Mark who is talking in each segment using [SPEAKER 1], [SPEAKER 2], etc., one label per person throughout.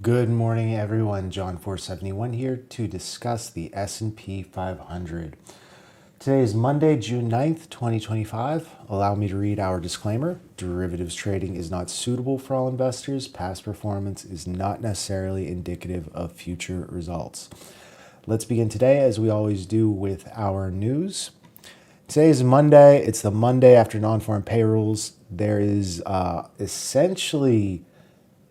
[SPEAKER 1] Good morning, everyone. John471 here to discuss the S&P 500. Today is Monday, June 9th, 2025. Allow me to read our disclaimer. Derivatives trading is not suitable for all investors. Past performance is not necessarily indicative of future results. Let's begin today, as we always do, with our news. Today is Monday. It's the Monday after non-farm payrolls. There is essentially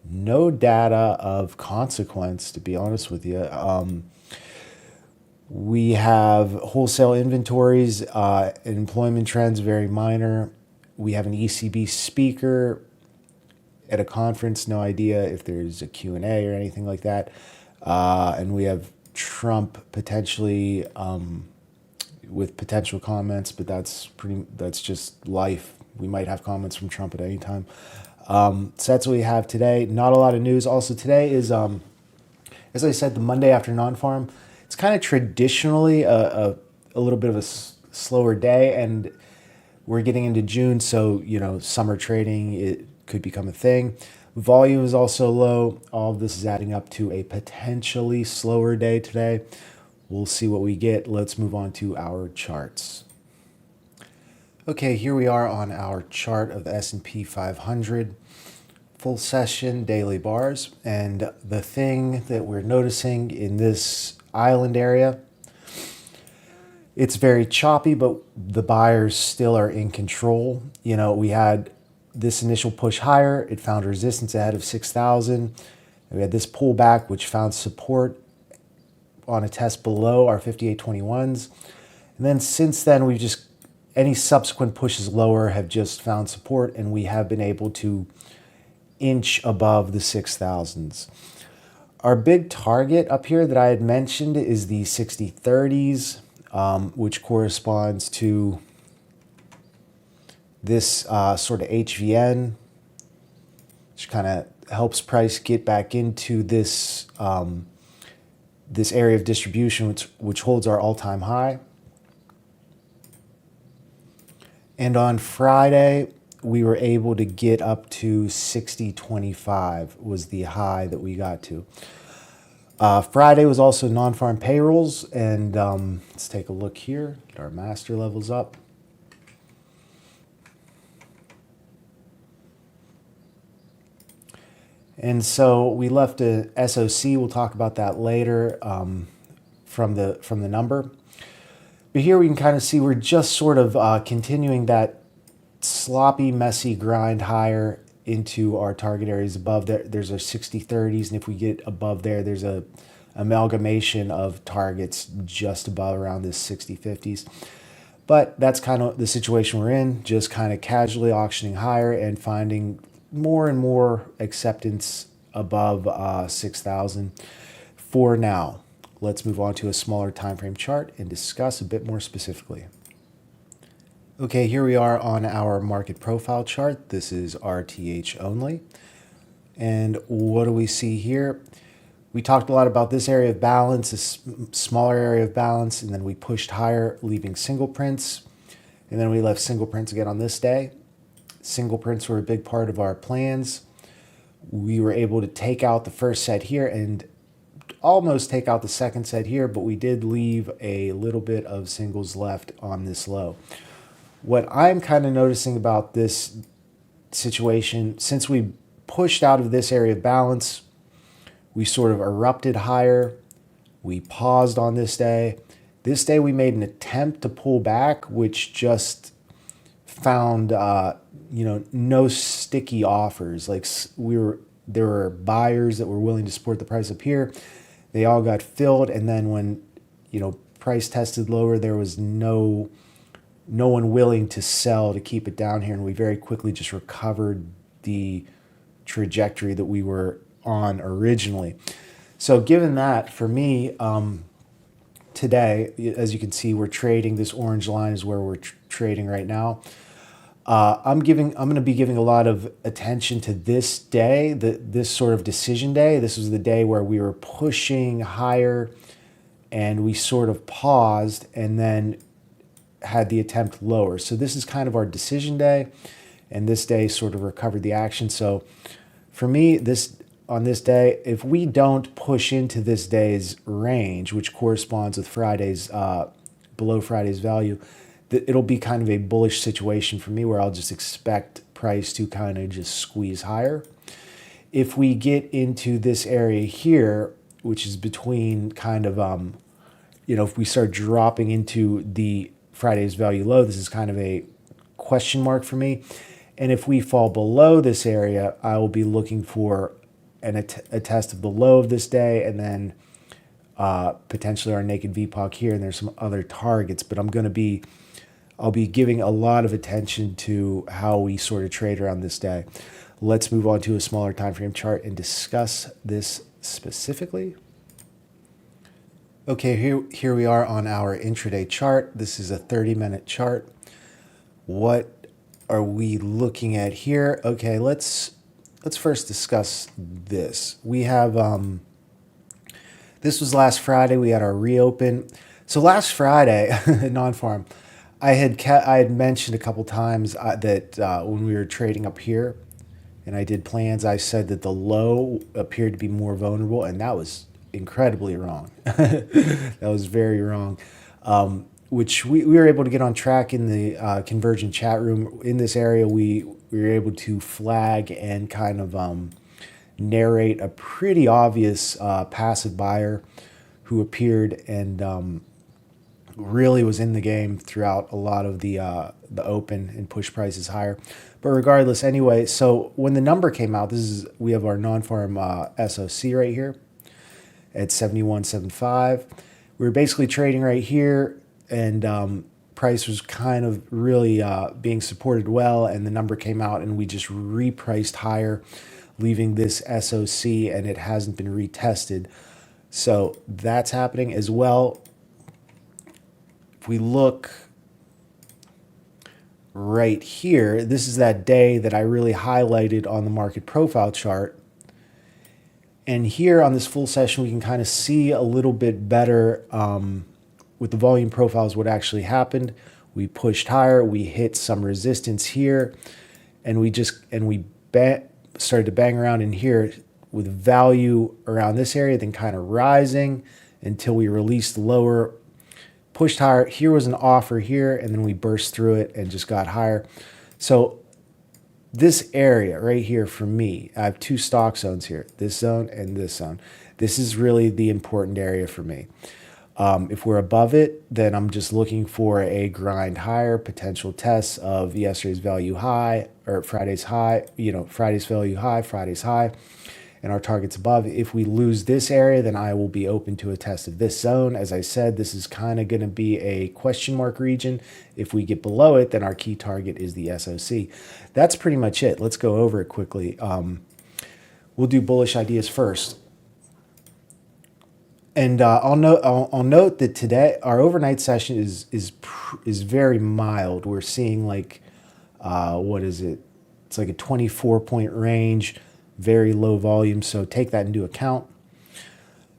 [SPEAKER 1] no data of consequence, to be honest with you. We have wholesale inventories, employment trends, very minor. We have an ECB speaker at a conference, no idea if there's a Q&A or anything like that. And we have Trump potentially with potential comments, but that's just life. We might have comments from Trump at any time. So that's what we have today. Not a lot of news. Also today is, as I said, the Monday after non-farm. It's kind of traditionally a little bit of a slower day, and we're getting into June, so summer trading, it could become a thing. Volume is also low. All of this is adding up to a potentially slower day today. We'll see what we get. Let's move on to our charts. Okay, here we are on our chart of the S&P 500, full session, daily bars. And the thing that we're noticing in this island area, it's very choppy, but the buyers still are in control. We had this initial push higher. It found resistance ahead of 6,000. We had this pullback, which found support on a test below our 5821s. And then since then, any subsequent pushes lower have just found support, and we have been able to inch above the 6,000s. Our big target up here that I had mentioned is the 6030s, which corresponds to this sort of HVN, which kind of helps price get back into this, this area of distribution, which holds our all-time high. And on Friday, we were able to get up to 6025 was the high that we got to. Friday was also non-farm payrolls, and let's take a look here, get our master levels up. And so we left a SOC, we'll talk about that later, from the number. But here we can kind of see we're just sort of continuing that sloppy, messy grind higher into our target areas above there. There's our 6030s, and if we get above there, there's a amalgamation of targets just above around this 6050s. But that's kind of the situation we're in, just kind of casually auctioning higher and finding more and more acceptance above 6,000 for now. Let's move on to a smaller time frame chart and discuss a bit more specifically. Okay, here we are on our market profile chart. This is RTH only. And what do we see here? We talked a lot about this area of balance, this smaller area of balance, and then we pushed higher, leaving single prints. And then we left single prints again on this day. Single prints were a big part of our plans. We were able to take out the first set here and almost take out the second set here, but we did leave a little bit of singles left on this low. What I'm kind of noticing about this situation, since we pushed out of this area of balance, we sort of erupted higher. We paused on this day. This day we made an attempt to pull back, which just found no sticky offers. Like there were buyers that were willing to support the price up here. They all got filled, and then when price tested lower, there was no one willing to sell to keep it down here, and we very quickly just recovered the trajectory that we were on originally. So given that, for me, today, as you can see, we're trading. This orange line is where we're trading right now. I'm going to be giving a lot of attention to this day, this sort of decision day. This was the day where we were pushing higher, and we sort of paused and then had the attempt lower. So this is kind of our decision day, and this day sort of recovered the action. So for me, this on this day, if we don't push into this day's range, which corresponds with Friday's below Friday's value, it'll be kind of a bullish situation for me where I'll just expect price to kind of just squeeze higher. If we get into this area here, which is between kind of, if we start dropping into the Friday's value low, this is kind of a question mark for me. And if we fall below this area, I will be looking for a test of the low of this day, and then potentially our naked VPOC here, and there's some other targets. But I'll be giving a lot of attention to how we sort of trade around this day. Let's move on to a smaller time frame chart and discuss this specifically. Okay, here we are on our intraday chart. This is a 30-minute chart. What are we looking at here? Okay, let's first discuss this. We have this was last Friday. We had our reopen. So last Friday, non-farm, I had mentioned a couple times that when we were trading up here, and I did plans, I said that the low appeared to be more vulnerable, and that was incredibly wrong. That was very wrong. Which we were able to get on track in the Convergent chat room. In this area, we were able to flag and kind of narrate a pretty obvious passive buyer who appeared and really was in the game throughout a lot of the open and push prices higher. But regardless, anyway, so when the number came out, we have our non-farm SOC right here at 71.75. We were basically trading right here, and price was kind of really being supported well, and the number came out, and we just repriced higher, leaving this SOC, and it hasn't been retested. So that's happening as well. If we look right here, this is that day that I really highlighted on the market profile chart. And here on this full session, we can kind of see a little bit better with the volume profiles what actually happened. We pushed higher, we hit some resistance here, and we started to bang around in here with value around this area, then kind of rising until we released lower, pushed higher. Here was an offer here, and then we burst through it and just got higher. So this area right here for me, I have two stock zones here, this zone and this zone. This is really the important area for me. If we're above it, then I'm just looking for a grind higher, potential tests of yesterday's value high or Friday's high, Friday's value high, Friday's high, and our target's above. If we lose this area, then I will be open to a test of this zone. As I said, this is kind of going to be a question mark region. If we get below it, then our key target is the SOC. That's pretty much it. Let's go over it quickly. We'll do bullish ideas first. And I'll note that today our overnight session is very mild. We're seeing like what is it? It's like a 24-point range, very low volume. So take that into account.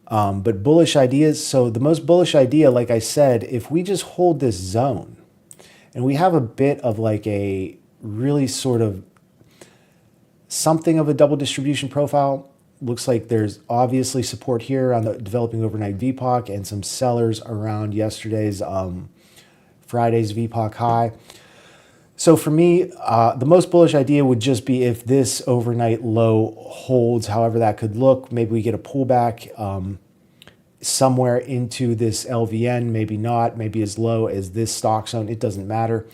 [SPEAKER 1] But bullish ideas. So the most bullish idea, like I said, if we just hold this zone, and we have a bit of like a really sort of something of a double distribution profile. Looks like there's obviously support here on the developing overnight VPOC and some sellers around yesterday's Friday's VPOC high. So for me, the most bullish idea would just be if this overnight low holds, however that could look. Maybe we get a pullback somewhere into this LVN, maybe not, maybe as low as this stock zone. It doesn't matter.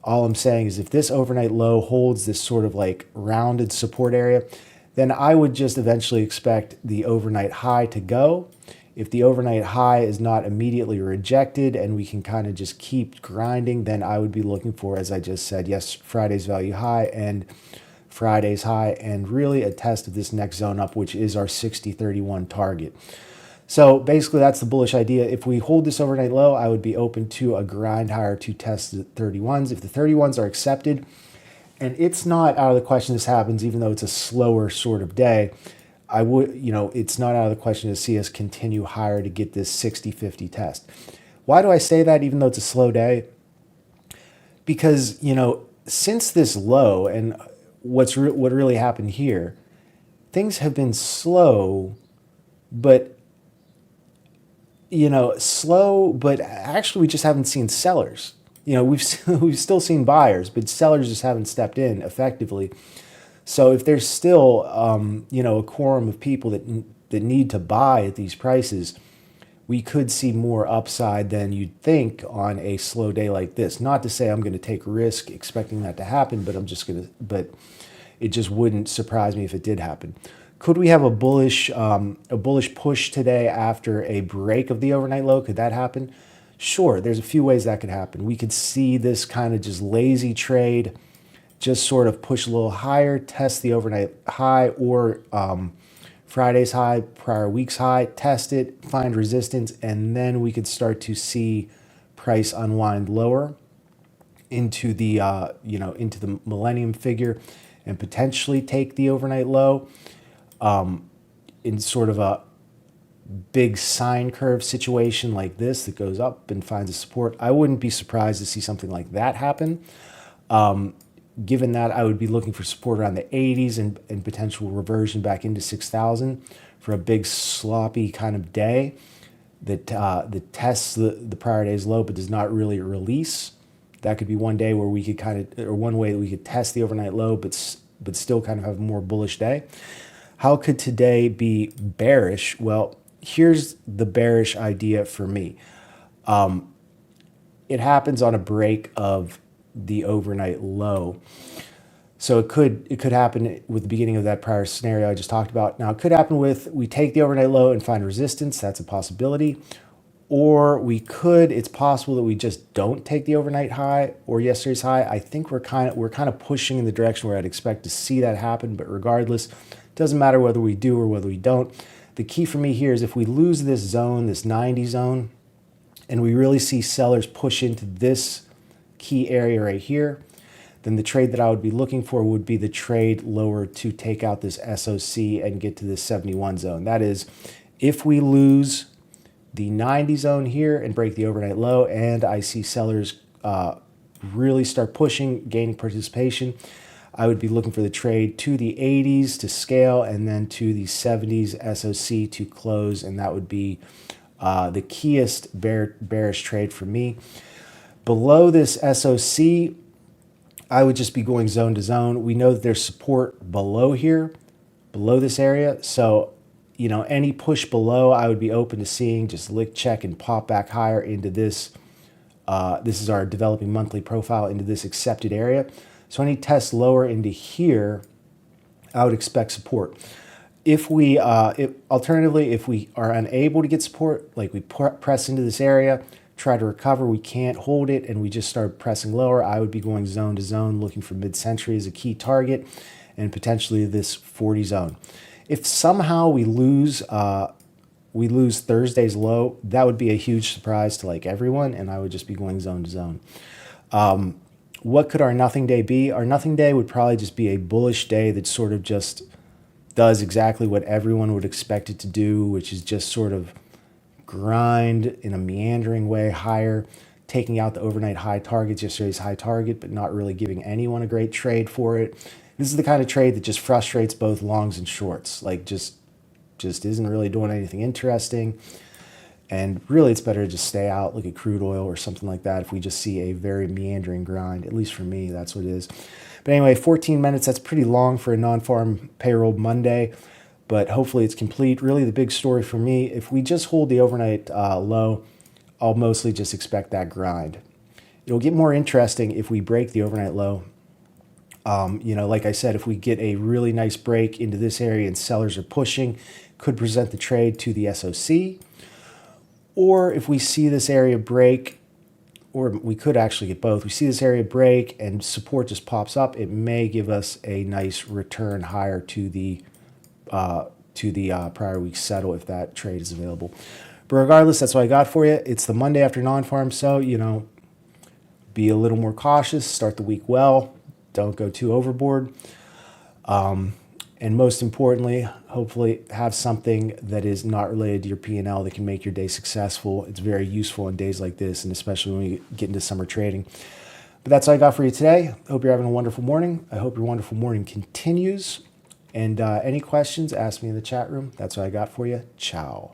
[SPEAKER 1] All I'm saying is if this overnight low holds this sort of like rounded support area, then I would just eventually expect the overnight high to go. If the overnight high is not immediately rejected and we can kind of just keep grinding, then I would be looking for, as I just said, yes, Friday's value high and Friday's high, and really a test of this next zone up, which is our 60.31 target. So basically that's the bullish idea. If we hold this overnight low, I would be open to a grind higher to test the 31s. If the 31s are accepted, and it's not out of the question this happens, even though it's a slower sort of day, I would, it's not out of the question to see us continue higher to get this 60-50 test. Why do I say that even though it's a slow day? Because, since this low and what really happened here, things have been slow, but slow, but actually we just haven't seen sellers. We've still seen buyers, but sellers just haven't stepped in effectively. So if there's still a quorum of people that need to buy at these prices, we could see more upside than you'd think on a slow day like this. Not to say I'm going to take risk expecting that to happen, but it just wouldn't surprise me if it did happen. Could we have a bullish push today after a break of the overnight low? Could that happen? Sure, there's a few ways that could happen. We could see this kind of just lazy trade, just sort of push a little higher, test the overnight high or Friday's high, prior week's high, test it, find resistance, and then we could start to see price unwind lower into the into the millennium figure, and potentially take the overnight low in sort of a big sine curve situation like this that goes up and finds a support. I wouldn't be surprised to see something like that happen. Given that, I would be looking for support around the 80s and potential reversion back into 6,000 for a big sloppy kind of day that tests the prior day's low but does not really release. That could be one day where we could one way that we could test the overnight low but still kind of have a more bullish day. How could today be bearish? Well, here's the bearish idea for me. It happens on a break of the overnight low. So it could happen with the beginning of that prior scenario I just talked about. Now, it could happen with we take the overnight low and find resistance. That's a possibility. Or it's possible that we just don't take the overnight high or yesterday's high. I think we're kind of pushing in the direction where I'd expect to see that happen. But regardless, it doesn't matter whether we do or whether we don't. The key for me here is if we lose this zone, this 90 zone, and we really see sellers push into this key area right here, then the trade that I would be looking for would be the trade lower to take out this SOC and get to this 71 zone. That is, if we lose the 90 zone here and break the overnight low, and I see sellers really start pushing, gaining participation, I would be looking for the trade to the 80s to scale and then to the 70s SOC to close, and that would be the keyest bearish trade for me. Below this SOC, I would just be going zone to zone. We know that there's support below here, below this area. So, any push below, I would be open to seeing, just lick check and pop back higher into this. This is our developing monthly profile, into this accepted area. So any test lower into here, I would expect support. Alternatively, if we are unable to get support, like we press into this area, try to recover, we can't hold it, and we just start pressing lower, I would be going zone to zone, looking for mid-century as a key target, and potentially this 40 zone. If somehow we lose Thursday's low, that would be a huge surprise to everyone, and I would just be going zone to zone. What could our nothing day be? Our nothing day would probably just be a bullish day that sort of just does exactly what everyone would expect it to do, which is just sort of grind in a meandering way higher, taking out the overnight high targets, yesterday's high target, but not really giving anyone a great trade for it. This is the kind of trade that just frustrates both longs and shorts, just isn't really doing anything interesting. And really, it's better to just stay out, look at crude oil or something like that if we just see a very meandering grind. At least for me, that's what it is. But anyway, 14 minutes, that's pretty long for a non-farm payroll Monday, but hopefully it's complete. Really, the big story for me, if we just hold the overnight low, I'll mostly just expect that grind. It'll get more interesting if we break the overnight low. Like I said, if we get a really nice break into this area and sellers are pushing, could present the trade to the SOC. Or if we see this area break, or we could actually get both. We see this area break and support just pops up, it may give us a nice return higher to the prior week settle if that trade is available. But regardless, that's what I got for you. It's the Monday after non-farm, so, be a little more cautious, start the week well, don't go too overboard. And most importantly, hopefully have something that is not related to your P&L that can make your day successful. It's very useful in days like this, and especially when we get into summer trading. But that's all I got for you today. I hope you're having a wonderful morning. I hope your wonderful morning continues. And any questions, ask me in the chat room. That's what I got for you. Ciao.